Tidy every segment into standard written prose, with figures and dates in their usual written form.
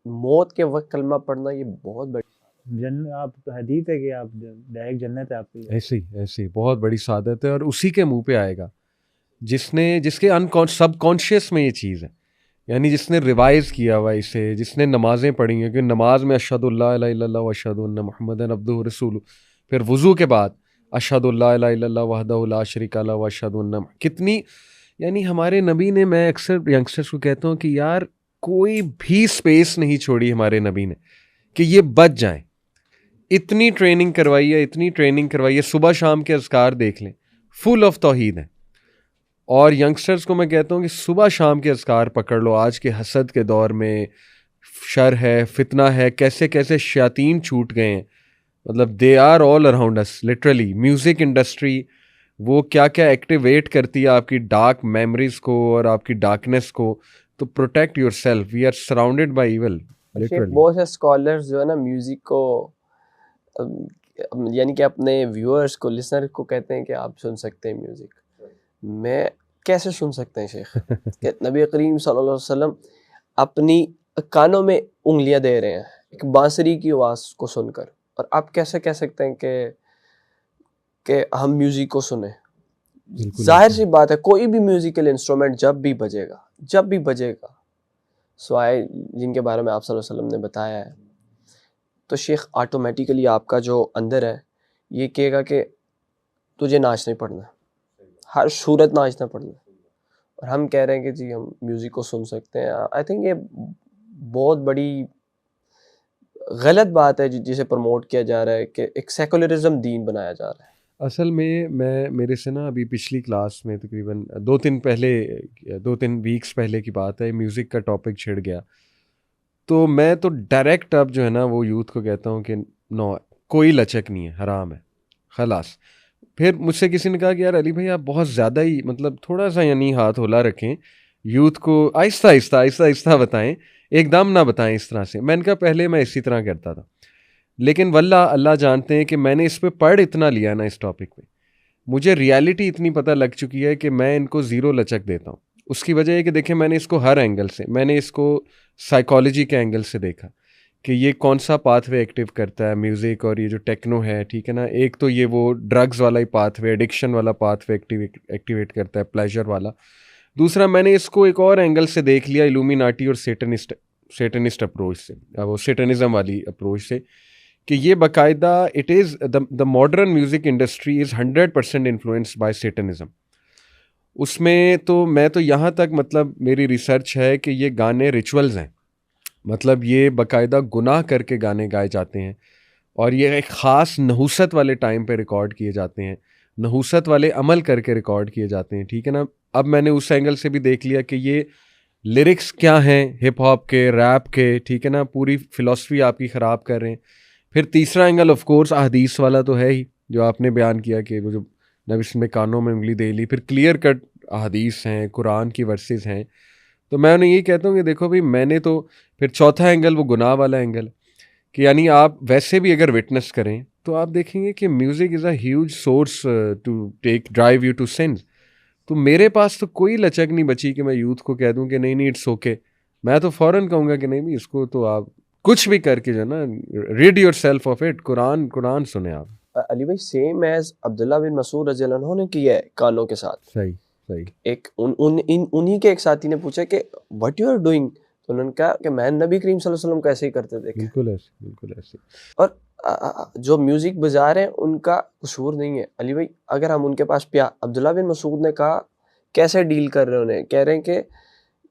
मौत के वक्त कलमा पढ़ना ये बहुत बड़ी जन्न आप हदीस है कि आप डायरेक्ट जन्नत है आपकी। ऐसी बहुत बड़ी सादत है और उसी के मुंह पे आएगा जिसके सबकॉन्शियस में ये चीज़ है, यानी जिसने रिवाइज किया हुआ इसे, जिसने नमाजें पढ़ी हैं, क्योंकि नमाज में अशहदु अल्ला इलाहा इल्लल्लाह व अशहदु अन्ना मुहम्मदन अब्दुहु व रसूलुहु, फिर वुज़ू के बाद अशहदु अल्ला इलाहा इल्लल्लाह वहदहु ला शरीका लहु व अशहदु अन्ना, कितनी, यानी हमारे नबी ने, मैं अक्सर यंगस्टर्स को कहता हूँ कि यार कोई भी स्पेस नहीं छोड़ी हमारे नबी ने कि ये बच जाएं। इतनी ट्रेनिंग करवाई है, सुबह शाम के अज़कार देख लें, फुल ऑफ तौहीद है। और यंगस्टर्स को मैं कहता हूँ कि सुबह शाम के अज़कार पकड़ लो। आज के हसद के दौर में शर है, फितना है, कैसे कैसे शयातीन छूट गए हैं, मतलब they are all around us literally. Music industry वो क्या क्या एक्टिवेट करती है आपकी डार्क मेमोरीज को और आपकी डार्कनेस को। तो protect yourself, we are surrounded by evil literally. बहुत से स्कॉलर्स जो है ना म्यूजिक को यानी कि अपने व्यूअर्स को, लिसनर को कहते हैं कि आप सुन सकते हैं म्यूजिक। मैं कैसे सुन सकते हैं शेख? कि नबी करीम सल्लल्लाहु अलैहि वसल्लम अपनी कानों में उंगलियां दे रहे हैं एक बांसुरी की आवाज़ को सुनकर, और आप कैसे कह सकते हैं कि हम म्यूजिक को सुने? जाहिर सी बात है, कोई भी म्यूजिकल इंस्ट्रूमेंट जब भी बजेगा स्वाय जिनके बारे में आप सल्लल्लाहु अलैहि वसल्लम ने बताया है, तो शेख ऑटोमेटिकली आपका जो अंदर है ये कहेगा कि तुझे नाचना ही पड़ना, हर सूरत नाचना पड़ना। और हम कह रहे हैं कि जी हम म्यूज़िक को सुन सकते हैं। आई थिंक ये बहुत बड़ी गलत बात है जिसे प्रमोट किया जा रहा है कि एक सेकुलरिज्म दीन बनाया जा रहा है। असल में मैं मेरे से ना अभी पिछली क्लास में तकरीबन 2-3 वीक्स पहले की बात है, म्यूज़िक का टॉपिक छिड़ गया। तो मैं तो डायरेक्ट अब जो है ना वो यूथ को कहता हूँ कि नो, कोई लचक नहीं है, हराम है, खलास। फिर मुझसे किसी ने कहा कि यार अली भाई आप बहुत ज़्यादा ही, मतलब थोड़ा सा यानी हाथ होला रखें, यूथ को आहिस्ता बताएं, एकदम ना बताएं इस तरह से। मैंने कहा पहले मैं इसी तरह करता था, लेकिन वल्लाह अल्लाह जानते हैं कि मैंने इस पे पढ़ इतना लिया ना इस टॉपिक पे, मुझे रियलिटी इतनी पता लग चुकी है कि मैं इनको ज़ीरो लचक देता हूँ। उसकी वजह है कि देखें मैंने इसको हर एंगल से, मैंने इसको साइकोलॉजी के एंगल से देखा कि ये कौन सा पाथवे एक्टिव करता है म्यूज़िक, और ये जो टेक्नो है, ठीक है ना, एक तो ये वो ड्रग्स वाला ही पाथवे, एडिक्शन वाला पाथवे एक्टिवेट करता है, प्लेजर वाला। दूसरा मैंने इसको एक और एंगल से देख लिया, इल्यूमिनाटी और सेटनिस्ट अप्रोच से, वो सेटनिज़म वाली अप्रोच से, कि ये बाकायदा it is the modern music industry is 100% influenced by satanism. उसमें तो मैं तो यहाँ तक, मतलब मेरी रिसर्च है कि ये गाने रिचुअल्स हैं, मतलब ये बाकायदा गुनाह करके गाने गाए जाते हैं, और ये एक ख़ास नहुसत वाले टाइम पे रिकॉर्ड किए जाते हैं, नहुसत वाले अमल करके रिकॉर्ड किए जाते हैं, ठीक है ना। अब मैंने उस एंगल से भी देख लिया कि ये लिरिक्स क्या हैं हिप हॉप के, रैप के, ठीक है ना, पूरी फ़िलासफ़ी आपकी ख़राब कर रहे हैं। फिर तीसरा एंगल ऑफ कोर्स अहदीस वाला तो है ही, जो आपने बयान किया कि वो जो नबी में कानों में उंगली दे ली, फिर क्लियर कट अहदीस हैं, कुरान की वर्सेस हैं। तो मैं उन्हें यही कहता हूँ कि देखो भाई, मैंने तो फिर चौथा एंगल वो गुनाह वाला एंगल, कि यानी आप वैसे भी अगर विटनेस करें तो आप देखेंगे कि music is a huge source to drive you to sins. तो मेरे पास तो कोई लचक नहीं बची कि मैं यूथ को कह दूं कि नहीं इट्स ओके। मैं तो फ़ौरन कहूँगा कि नहीं भी, इसको तो आप कुछ भी करके जो है ना, read your self of it, Quran सुने आप। अली भाई सेम एज अब्दुल्ला बिन मसूद रज़ियल्लाहु अन्हु ने किया है कानों के साथ। सही। एक उन्हीं के एक साथी ने पूछा कि व्हाट यू आर डूइंग, तो उन्होंने कहा कि मैं नबी करीम सल्लल्लाहु अलैहि वसल्लम को ऐसे ही करते देखे। बिल्कुल ऐसे। और जो म्यूजिक बजा रहे हैं उनका कसूर नहीं है अली भाई। अगर हम उनके पास अब्दुल्ला बिन मसूद ने कहा कैसे डील कर रहे हैं, उन्हें कह रहे हैं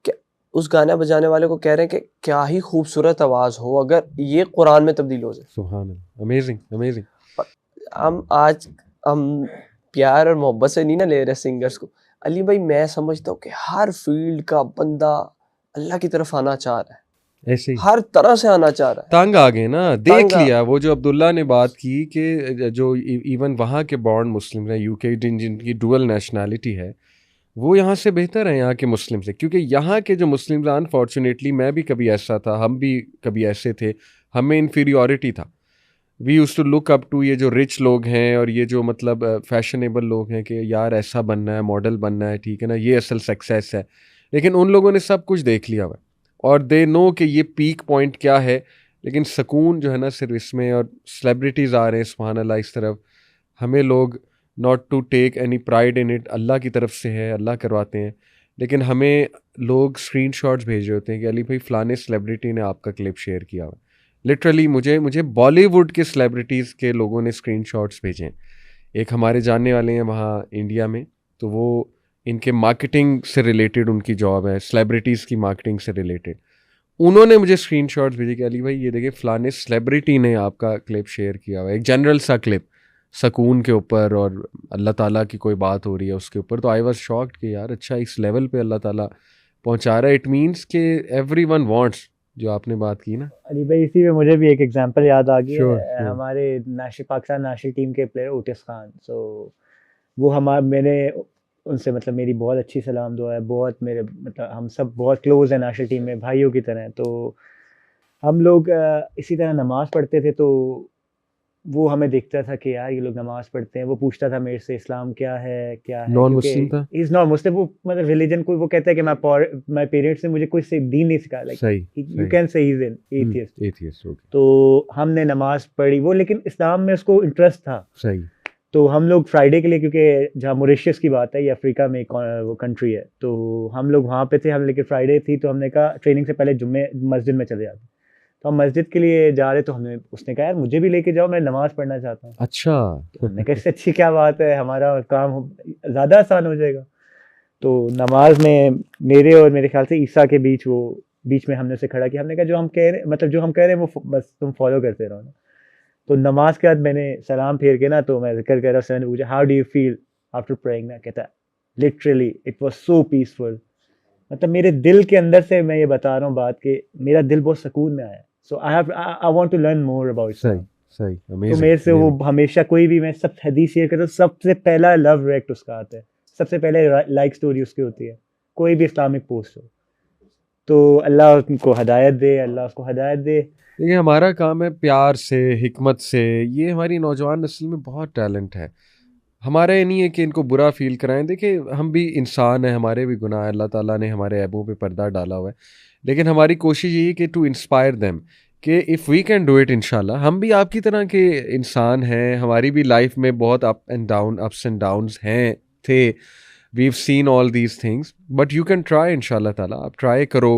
कि उस गाना बजाने वाले को कह रहे हैं कि क्या ही खूबसूरत आवाज़ हो अगर ये कुरान में तब्दील हो जाए। सुभान अल्लाह, अमेजिंग। हम प्यार और मोहब्बत से नहीं ना ले रहे सिंगर्स को अली भाई। मैं समझता हूँ कि हर फील्ड का बंदा अल्लाह की तरफ आना चाह रहा है, ऐसे ही हर तरह से आना चाह रहा है। तंग आ गए ना, देख लिया वो जो अब्दुल्ला ने बात की कि जो इवन वहाँ के बॉर्न मुस्लिम हैं, यूके जिनकी डुअल नेशनैलिटी है, वो यहाँ से बेहतर है यहाँ के मुस्लिम से, क्योंकि यहाँ के जो मुस्लिम अनफॉर्चुनेटली, मैं भी कभी ऐसा था, हम भी कभी ऐसे थे, हमें इन्फीरियॉरिटी था। We use to look up to ये जो रिच लोग हैं और ये जो मतलब फैशनेबल लोग हैं कि यार ऐसा बनना है, मॉडल बनना है, ठीक है ना, ये असल सक्सेस है। लेकिन उन लोगों ने सब कुछ देख लिया हुआ, और दे नो कि ये पीक पॉइंट क्या है, लेकिन सुकून जो है ना सिर्फ इसमें। और सेलिब्रिटीज़ आ रहे हैं सुभान अल्लाह इस तरफ, हमें लोग not to take any pride in it, Allah की तरफ से है, अल्लाह करवाते हैं, लेकिन हमें लोग स्क्रीनशॉट्स भेज रहे होते हैं कि अली भाई फ़लाने सेलिब्रिटी ने आपका क्लिप शेयर किया हुआ। लिटरली मुझे बॉलीवुड के सेलिब्रिटीज़ के लोगों ने स्क्रीनशॉट्स भेजे। एक हमारे जानने वाले हैं वहाँ इंडिया में, तो वो इनके मार्केटिंग से रिलेटेड उनकी जॉब है, सेलिब्रिटीज़ की मार्केटिंग से रिलेटेड। उन्होंने मुझे स्क्रीनशॉट्स भेजे कि अली भाई ये देखिए फ़लाने सेलिब्रिटी ने आपका क्लिप शेयर किया हुआ है, एक जनरल सा क्लिप सकून के ऊपर और अल्लाह ताला की कोई बात हो रही है उसके ऊपर। तो आई वाज शॉक्ड कि यार अच्छा इस लेवल पे अल्लाह ताला पहुंचा रहा है। इट मींस कि एवरीवन वांट्स, जो आपने बात की ना अली भाई, इसी में मुझे भी एक एग्जांपल याद आ गया। Sure, sure. हमारे पाकिस्तान नेशनल टीम के प्लेयर ओटिस खान, सो वो मैंने उनसे मतलब मेरी बहुत अच्छी सलाम दुआ है, बहुत मेरे मतलब हम सब बहुत क्लोज हैं नेशनल टीम में, भाइयों की तरह। तो हम लोग इसी तरह नमाज़ पढ़ते थे, तो वो हमें देखता था कि यार ये लोग नमाज़ पढ़ते हैं। वो पूछता था मेरे से इस्लाम क्या है नॉन मुस्लिम था, इज नॉट मुस्लिम। वो मतलब रिलीजन को वो कहता है कि माय पेरेंट्स ने मुझे कोई दीन नहीं सिखाया, लाइक सही you can say he is an atheist. Atheist, okay, तो हमने नमाज पढ़ी वो, लेकिन इस्लाम में उसको इंटरेस्ट था। सही। तो हम लोग फ्राइडे के लिए, क्योंकि जहाँ मॉरिशस की बात है, ये अफ्रीका में वो कंट्री है, तो हम लोग वहाँ पे थे। हम लेकिन फ्राइडे थी, तो हमने कहा ट्रेनिंग से पहले जुम्मे मस्जिद में चले जाते। तो हम मस्जिद के लिए जा रहे, तो उसने कहा यार मुझे भी लेके जाओ, मैं नमाज पढ़ना चाहता हूँ। अच्छा, तो हमने कहा इससे अच्छी क्या बात है, हमारा काम ज़्यादा आसान हो जाएगा। तो नमाज में मेरे और मेरे ख्याल से ईसा के बीच में हमने उसे खड़ा किया। हमने कहा जो हम कह रहे हैं वो बस तुम फॉलो करते रहो ना। तो नमाज के बाद मैंने सलाम फेर के ना, तो मैं जिक्र कर रहा हूँ, मैंने पूछा how do you feel after praying ना। कहता literally it was so peaceful. मतलब मेरे दिल के अंदर से मैं ये बता रहा हूँ बात कि मेरा दिल बहुत सुकून में आया। So I want to learn more about. सही, तो अमेजिंग। मेरे से वो हमेशा कोई भी मैं सब हदीस शेयर करता हूँ, सबसे पहला लव रिएक्ट उसका आता है, सबसे पहले लाइक स्टोरी उसकी होती है, कोई भी इस्लामिक पोस्ट हो। तो अल्लाह उनको हदायत दे, अल्लाह उसको हदायत दे। देखिए हमारा काम है प्यार से, हिकमत से। ये हमारी नौजवान नस्ल में बहुत टैलेंट है। हमारा ये नहीं है कि इनको बुरा फील कराएं। देखिए हम भी इंसान हैं, हमारे भी गुनाह हैं, अल्लाह ताला ने हमारे ऐबों पे पर्दा डाला हुआ है, लेकिन हमारी कोशिश यही है कि टू इंस्पायर देम कि if we can do it, इंशाल्लाह हम भी आपकी तरह के इंसान हैं। हमारी भी लाइफ में बहुत अप्स एंड डाउन्स हैं थे। We have seen all these things, but you can try, इंशाल्लाह ताला आप ट्राई करो।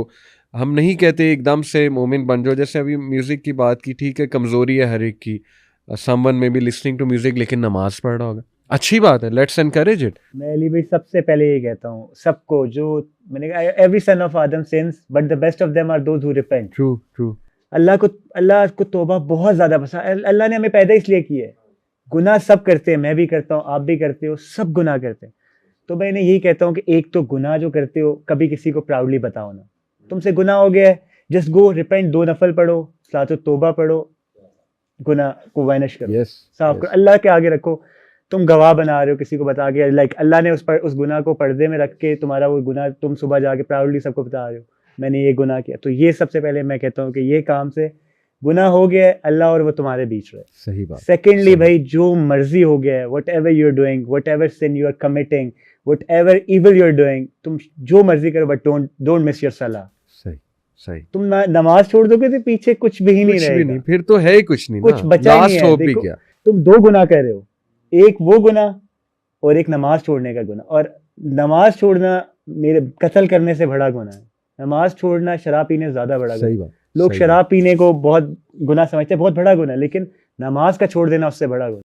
हम नहीं कहते एकदम से मोमिन बन जाओ। जैसे अभी म्यूज़िक की बात की, ठीक है कमज़ोरी है हर एक की, समवन में बी लिसनिंग टू म्यूज़िक लेकिन नमाज़ पढ़ रहा होगा, अच्छी बात है, लेट्स एनकरेज इट। मैं अली भाई सबसे पहले ये कहता हूँ सबको, जो मैंने कहा every son of Adam sins but the best of them are those who repent. True. Allah को तौबा बहुत ज़्यादा पसंद है। अल्लाह ने हमें पैदा इसलिए किया है। गुनाह सब करते हैं, मैं भी करता हूँ, आप भी करते हो, सब गुनाह करते हैं। तो मैं इन्हें यही कहता हूँ कि एक तो गुनाह जो करते हो कभी किसी को प्राउडली बताओ ना, तुमसे गुनाह हो गया है, जस्ट गो रिपेंट, 2 नफल पढ़ो, सलातो तौबा पढ़ो, गुनाह को वाइनिश करो, साफ करो, अल्लाह के आगे रखो। तुम गवाह बना रहे हो किसी को बता के, लाइक अल्लाह ने उस गुनाह को पर्दे में रख के तुम्हारा वो गुनाह तुम सुबह जाके प्राउडली सबको बता रहे हो मैंने ये गुनाह किया। तो ये सबसे पहले मैं कहता हूँ कि ये काम से गुनाह हो गया है, अल्लाह और वो तुम्हारे बीच रहे। सही बात। सेकेंडली भाई, जो मर्जी हो गया है, whatever you are doing, whatever sin you are committing, whatever evil you are doing, तुम जो मर्जी करो, बट डोंट मिस योर सलाह। सही। तुम नमाज छोड़ दोगे तो पीछे कुछ भी नहीं रहेगा, फिर तो है ही कुछ नहीं, कुछ बचा ही नहीं है। देखो तुम 2 गुनाह कर रहे हो, एक वो गुनाह और एक नमाज छोड़ने का गुनाह। और नमाज छोड़ना मेरे कत्ल करने से बड़ा गुनाह है। नमाज छोड़ना शराब पीने से ज्यादा बड़ा गुनाह है। लोग शराब पीने को बहुत गुनाह समझते हैं, बहुत बड़ा गुनाह, लेकिन नमाज का छोड़ देना उससे बड़ा गुनाह।